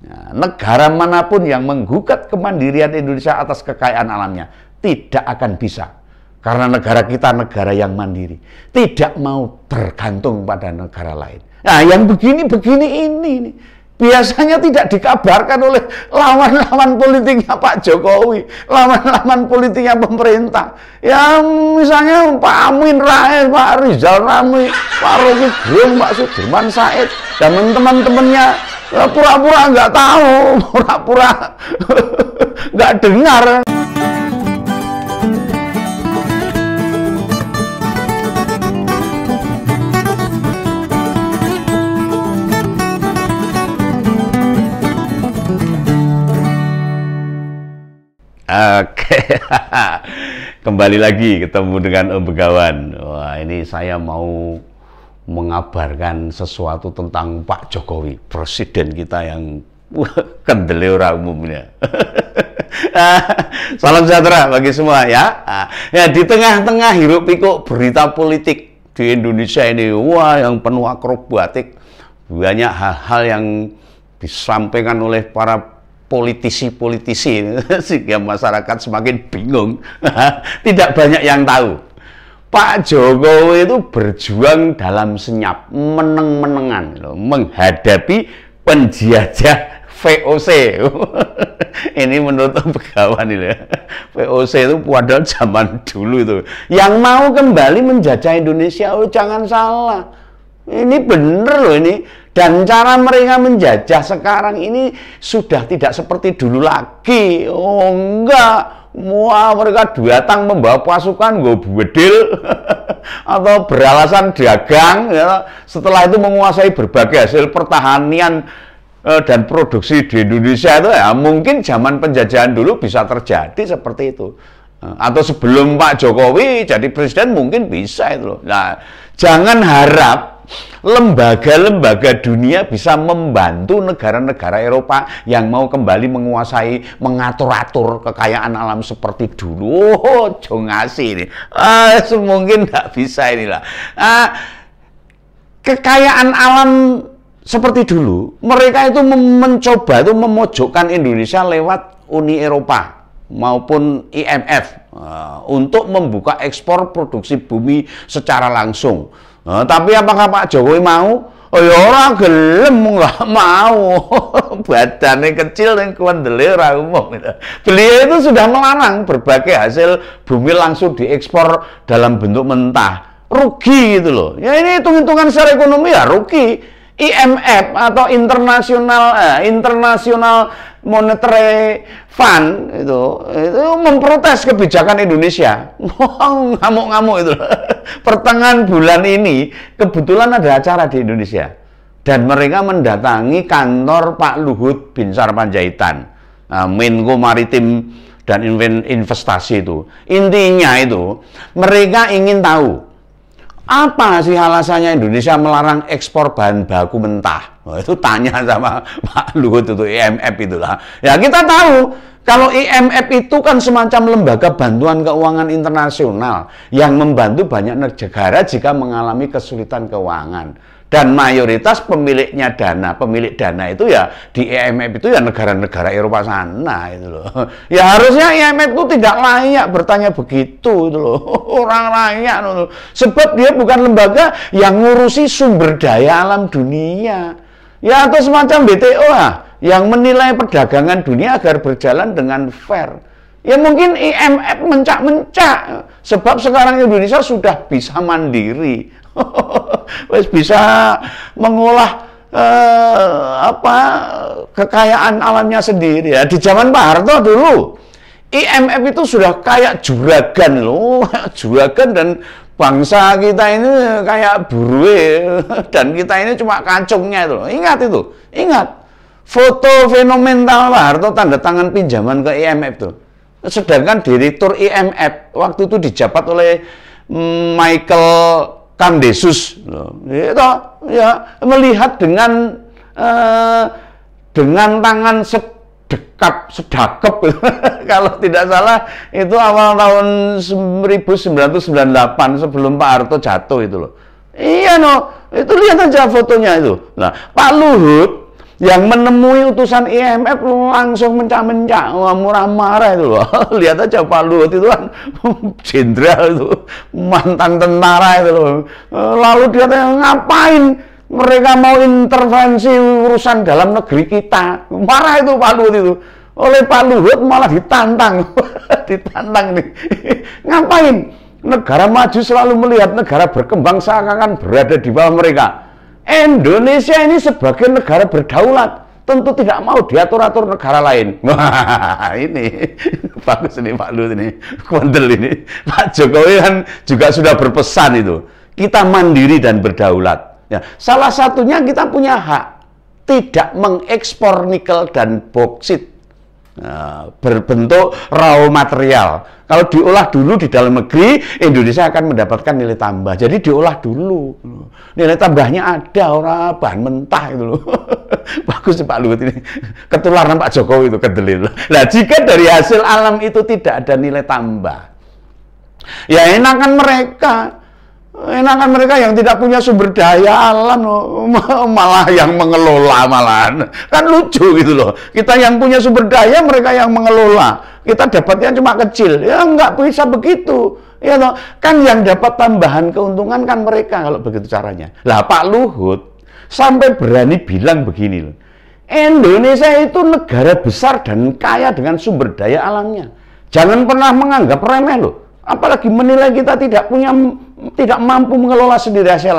Nah, negara manapun yang menggugat kemandirian Indonesia atas kekayaan alamnya tidak akan bisa. Karena negara kita negara yang mandiri. Tidak mau bergantung pada negara lain. Nah, yang begini-begini ini nih, biasanya tidak dikabarkan oleh lawan-lawan politiknya Pak Jokowi, lawan-lawan politiknya pemerintah. Ya misalnya Pak Amin Rais, Pak Rizal Ramli, Pak Rocky Gerung, Pak Sudirman Said, dan teman-temannya pura-pura nggak tahu, pura-pura nggak dengar. Oke, kembali lagi ketemu dengan Om Begawan. Wah, ini saya mau mengabarkan sesuatu tentang Pak Jokowi, presiden kita yang kendele ora umumnya. Salam sejahtera bagi semua ya. Ya, di tengah-tengah hiruk pikuk berita politik di Indonesia ini, wah, yang penuh akrobatik, banyak hal-hal yang disampaikan oleh para politisi-politisi sehingga masyarakat semakin bingung. Tidak banyak yang tahu. Pak Jokowi itu berjuang dalam senyap, meneng-menengan menghadapi penjajah VOC. Ini menurut Begawan ini. VOC itu padahal zaman dulu itu yang mau kembali menjajah Indonesia. Oh, jangan salah. Ini bener loh ini. Dan cara mereka menjajah sekarang ini sudah tidak seperti dulu lagi. Oh enggak, wah mereka datang membawa pasukan gue bedil atau beralasan dagang ya. Setelah itu menguasai berbagai hasil pertanian dan produksi di Indonesia itu ya mungkin zaman penjajahan dulu bisa terjadi seperti itu. Atau sebelum Pak Jokowi jadi presiden mungkin bisa itu loh. Nah, jangan harap lembaga-lembaga dunia bisa membantu negara-negara Eropa yang mau kembali menguasai, mengatur-atur kekayaan alam seperti dulu. Oh, jongasi ini. Mungkin nggak bisa inilah. Kekayaan alam seperti dulu, mereka itu mencoba itu memojokkan Indonesia lewat Uni Eropa maupun IMF untuk membuka ekspor produksi bumi secara langsung. Tapi apakah Pak Jokowi mau? Oh ya orang gelem nggak mau. Badannya kecil dan kuandele ora umum. Beliau itu sudah melarang berbagai hasil bumi langsung diekspor dalam bentuk mentah. Rugi gitu loh. Ya ini hitung-hitungan secara ekonomi ya rugi. IMF atau International Monetary Fund itu memprotes kebijakan Indonesia. Ngamuk-ngamuk itu. Pertengahan bulan ini kebetulan ada acara di Indonesia dan mereka mendatangi kantor Pak Luhut Binsar Panjaitan, Menko Maritim dan Investasi itu. Intinya itu mereka ingin tahu apa sih alasannya Indonesia melarang ekspor bahan baku mentah? Itu tanya sama Pak Luhut itu, IMF itulah. Ya kita tahu kalau IMF itu kan semacam lembaga bantuan keuangan internasional yang membantu banyak negara jika mengalami kesulitan keuangan. Dan mayoritas pemilik dana itu ya di IMF itu ya negara-negara Eropa sana itu loh. Ya harusnya IMF itu tidak layak bertanya begitu itu loh. Orang layak loh. Sebab dia bukan lembaga yang ngurusi sumber daya alam dunia. Ya atau semacam WTO yang menilai perdagangan dunia agar berjalan dengan fair. Ya mungkin IMF mencak-mencak sebab sekarang Indonesia sudah bisa mandiri. Bisa mengolah kekayaan alamnya sendiri ya. Di zaman Pak Harto dulu IMF itu sudah kayak juragan loh, juragan, dan bangsa kita ini kayak buruwe dan kita ini cuma kacungnya itu loh. Ingat foto fenomenal Pak Harto tanda tangan pinjaman ke IMF tuh. Sedangkan direktur IMF waktu itu dijabat oleh Michael Kamdesus, itu ya melihat dengan tangan sedakep kalau tidak salah itu awal tahun 1998 sebelum Pak Harto jatuh itu loh. Iya no, itu lihat aja fotonya itu. Nah, Pak Luhut Yang menemui utusan IMF langsung mencak-mencak, marah-marah itu loh. Lihat aja Pak Luhut itu kan jenderal itu, mantan tentara itu loh. Lalu dia tanya, ngapain mereka mau intervensi urusan dalam negeri kita? Marah itu Pak Luhut itu. Oleh Pak Luhut malah ditantang. Ditantang nih. Ngapain? Negara maju selalu melihat negara berkembang seakan-akan berada di bawah mereka. Indonesia ini sebagai negara berdaulat tentu tidak mau diatur-atur negara lain. Wah, ini bagus ini Pak Luhut ini, kondel ini. Pak Jokowi kan juga sudah berpesan itu, kita mandiri dan berdaulat. Ya, salah satunya kita punya hak tidak mengekspor nikel dan boksit. Nah, berbentuk raw material. Kalau diolah dulu di dalam negeri, Indonesia akan mendapatkan nilai tambah. Jadi diolah dulu. Nilai tambahnya ada, orang bahan mentah itu loh. Bagus Pak Luhut ini. Ketularan Pak Jokowi itu kedelin. Nah, jika dari hasil alam itu tidak ada nilai tambah, ya enakan mereka. Enakan mereka yang tidak punya sumber daya alam malah yang mengelola malahan. Kan lucu gitu loh. Kita yang punya sumber daya, mereka yang mengelola. Kita dapatnya cuma kecil. Ya nggak bisa begitu. Ya toh, kan yang dapat tambahan keuntungan kan mereka kalau begitu caranya. Lah Pak Luhut sampai berani bilang begini loh. Indonesia itu negara besar dan kaya dengan sumber daya alamnya. Jangan pernah menganggap remeh loh. Apalagi menilai kita tidak mampu mengelola sendiri hasil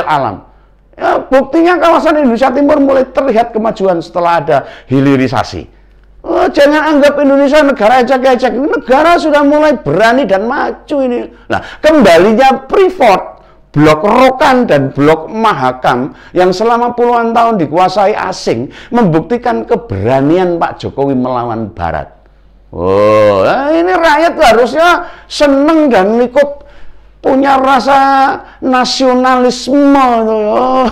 alam. Ya, buktinya kawasan Indonesia Timur mulai terlihat kemajuan setelah ada hilirisasi. Jangan anggap Indonesia negara ecek-ecek. Negara sudah mulai berani dan maju ini. Nah, kembalinya Freeport, Blok Rokan dan Blok Mahakam yang selama puluhan tahun dikuasai asing membuktikan keberanian Pak Jokowi melawan Barat. Oh, ini rakyat harusnya seneng dan ikut punya rasa nasionalisme. Oh,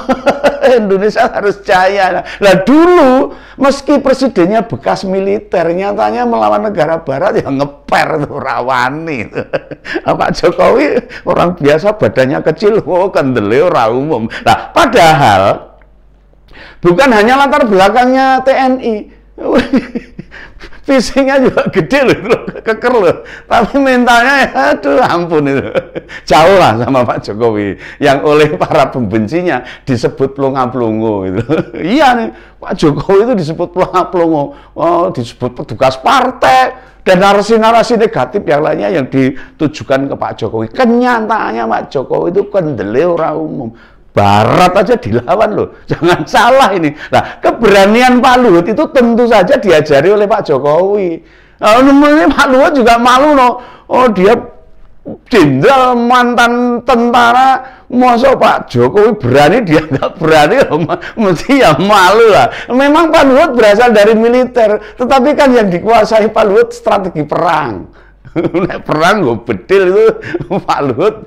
Indonesia harus jaya. Nah dulu meski presidennya bekas militer, nyatanya melawan negara Barat yang ngeper tuh rawani. Pak Jokowi orang biasa badannya kecil, kendele ora umum. Nah padahal bukan hanya latar belakangnya TNI. Visinya juga gede loh, keker loh. Tapi mentalnya, aduh ampun itu. Jauh lah sama Pak Jokowi. Yang oleh para pembencinya disebut pelongo-pelongo itu. Iya nih, Pak Jokowi itu disebut pelongo-pelongo. Oh, disebut petugas partai. Dan narasi-narasi negatif yang lainnya yang ditujukan ke Pak Jokowi. Kenyataannya Pak Jokowi itu kendele ora umum. Barat aja dilawan loh, jangan salah ini. Nah, keberanian Pak Luhut itu tentu saja diajari oleh Pak Jokowi. Nah, Pak Luhut juga malu loh. Oh, dia jenderal mantan tentara, masa Pak Jokowi berani, dia nggak berani, mesti ya malu lah. Memang Pak Luhut berasal dari militer, tetapi kan yang dikuasai Pak Luhut strategi perang. Nek perang gue bedil itu Pak Luhut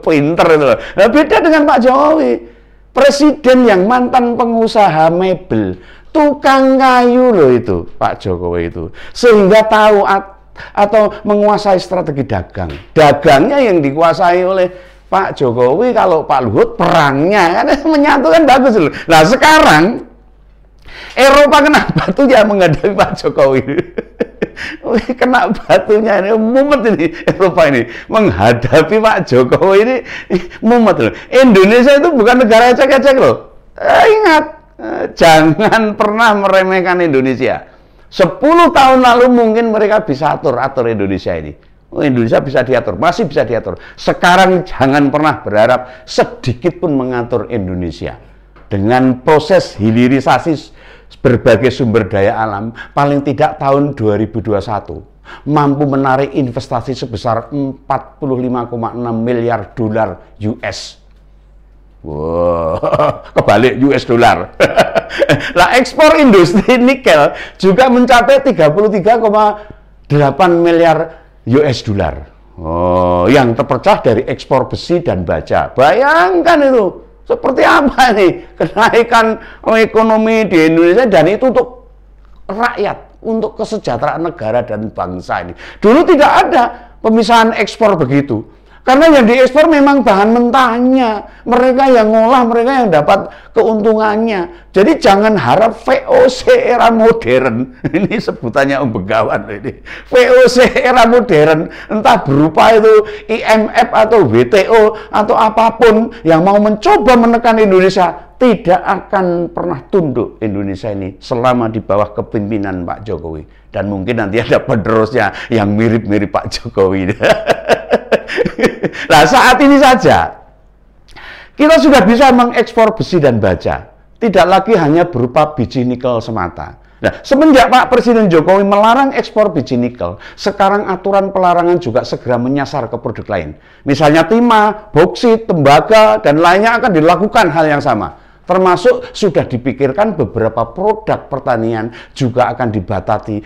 pinter itu. Nah, beda dengan Pak Jokowi, presiden yang mantan pengusaha mebel, tukang kayu loh itu Pak Jokowi itu, sehingga tahu atau menguasai strategi dagang. Dagangnya yang dikuasai oleh Pak Jokowi, kalau Pak Luhut perangnya kan menyatu kan bagus loh. Nah sekarang Eropa kena batunya menghadapi Pak Jokowi. Kena batunya ini, mumet ini Eropa ini menghadapi Pak Jokowi ini mumet loh. Indonesia itu bukan negara ecek-ecek loh. Ingat, jangan pernah meremehkan Indonesia. 10 tahun lalu mungkin mereka bisa atur Indonesia ini. Oh, Indonesia bisa diatur, masih bisa diatur. Sekarang jangan pernah berharap sedikit pun mengatur Indonesia. Dengan proses hilirisasi berbagai sumber daya alam, paling tidak tahun 2021 mampu menarik investasi sebesar 45,6 miliar dolar US. Wow, kebalik US dolar. Lah ekspor industri nikel juga mencapai 33,8 miliar US dolar. Oh, yang terpecah dari ekspor besi dan baja. Bayangkan itu. Seperti apa nih kenaikan ekonomi di Indonesia, dan itu untuk rakyat, untuk kesejahteraan negara dan bangsa ini. Dulu tidak ada pemisahan ekspor begitu. Karena yang diekspor memang bahan mentahnya. Mereka yang ngolah, mereka yang dapat keuntungannya. Jadi jangan harap VOC era modern. Ini sebutannya Om Begawan ini. VOC era modern, entah berupa itu IMF atau WTO atau apapun yang mau mencoba menekan Indonesia, tidak akan pernah tunduk Indonesia ini selama di bawah kepemimpinan Pak Jokowi. Dan mungkin nanti ada penerusnya yang mirip-mirip Pak Jokowi. Nah, saat ini saja kita sudah bisa mengekspor besi dan baja, tidak lagi hanya berupa biji nikel semata. Nah, semenjak Pak Presiden Jokowi melarang ekspor biji nikel, sekarang aturan pelarangan juga segera menyasar ke produk lain. Misalnya timah, boksit, tembaga, dan lainnya akan dilakukan hal yang sama. Termasuk sudah dipikirkan beberapa produk pertanian juga akan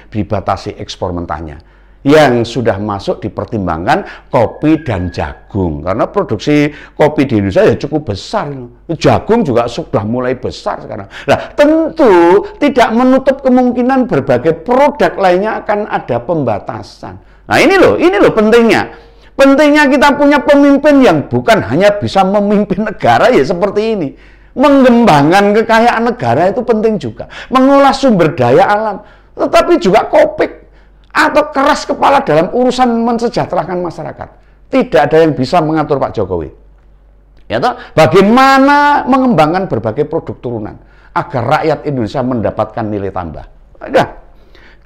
dibatasi ekspor mentahnya. Yang sudah masuk dipertimbangkan kopi dan jagung. Karena produksi kopi di Indonesia ya cukup besar. Jagung juga sudah mulai besar sekarang. Nah, tentu tidak menutup kemungkinan berbagai produk lainnya akan ada pembatasan. Nah, ini loh pentingnya. Pentingnya kita punya pemimpin yang bukan hanya bisa memimpin negara ya seperti ini. Mengembangkan kekayaan negara itu penting juga. Mengolah sumber daya alam. Tetapi juga kopik atau keras kepala dalam urusan mensejahterakan masyarakat. Tidak ada yang bisa mengatur Pak Jokowi. Ya toh? Bagaimana mengembangkan berbagai produk turunan agar rakyat Indonesia mendapatkan nilai tambah. Nah,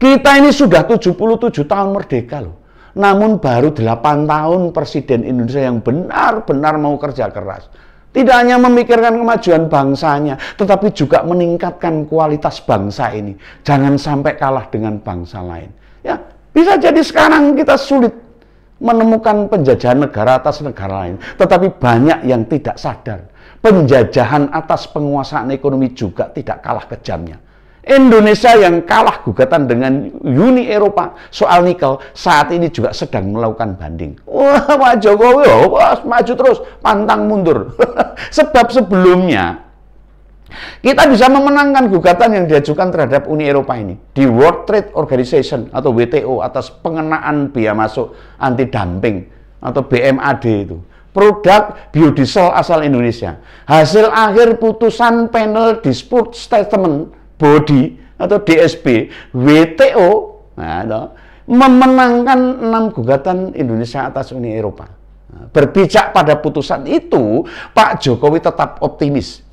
kita ini sudah 77 tahun merdeka loh. Namun baru 8 tahun Presiden Indonesia yang benar-benar mau kerja keras. Tidak hanya memikirkan kemajuan bangsanya, tetapi juga meningkatkan kualitas bangsa ini. Jangan sampai kalah dengan bangsa lain. Ya, bisa jadi sekarang kita sulit menemukan penjajahan negara atas negara lain, tetapi banyak yang tidak sadar. Penjajahan atas penguasaan ekonomi juga tidak kalah kejamnya. Indonesia yang kalah gugatan dengan Uni Eropa soal nikel saat ini juga sedang melakukan banding. Wah, Pak Jokowi maju terus, pantang mundur. Sebab sebelumnya kita bisa memenangkan gugatan yang diajukan terhadap Uni Eropa ini di World Trade Organization atau WTO atas pengenaan biaya masuk anti dumping atau BMAD itu. Produk biodiesel asal Indonesia. Hasil akhir putusan panel dispute statement body atau DSB WTO memenangkan 6 gugatan Indonesia atas Uni Eropa. Berpijak pada putusan itu, Pak Jokowi tetap optimis.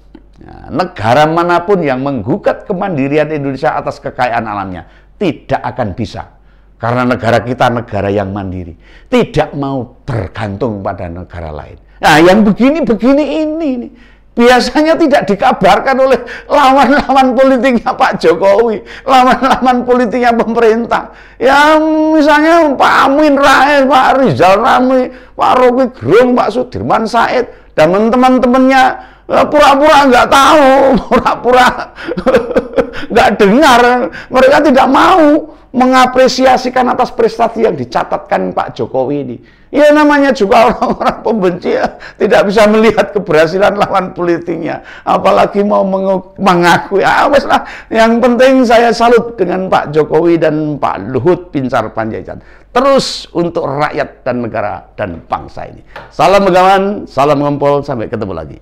Negara manapun yang menggugat kemandirian Indonesia atas kekayaan alamnya tidak akan bisa. Karena negara kita negara yang mandiri, tidak mau bergantung pada negara lain. Nah, yang begini-begini ini nih, biasanya tidak dikabarkan oleh lawan-lawan politiknya Pak Jokowi, lawan-lawan politiknya pemerintah. Ya misalnya Pak Amin Rais, Pak Rizal Ramli, Pak Rocky Gerung, Pak Sudirman Said, dan teman-temannya pura-pura nggak tahu, pura-pura nggak dengar. Mereka tidak mau mengapresiasikan atas prestasi yang dicatatkan Pak Jokowi ini. Ya namanya juga orang-orang pembenci ya, tidak bisa melihat keberhasilan lawan politiknya, apalagi mau mengakui. Wes lah, yang penting saya salut dengan Pak Jokowi dan Pak Luhut Binsar Panjaitan. Terus untuk rakyat dan negara dan bangsa ini. Salam Begawan, salam Ngompol, sampai ketemu lagi.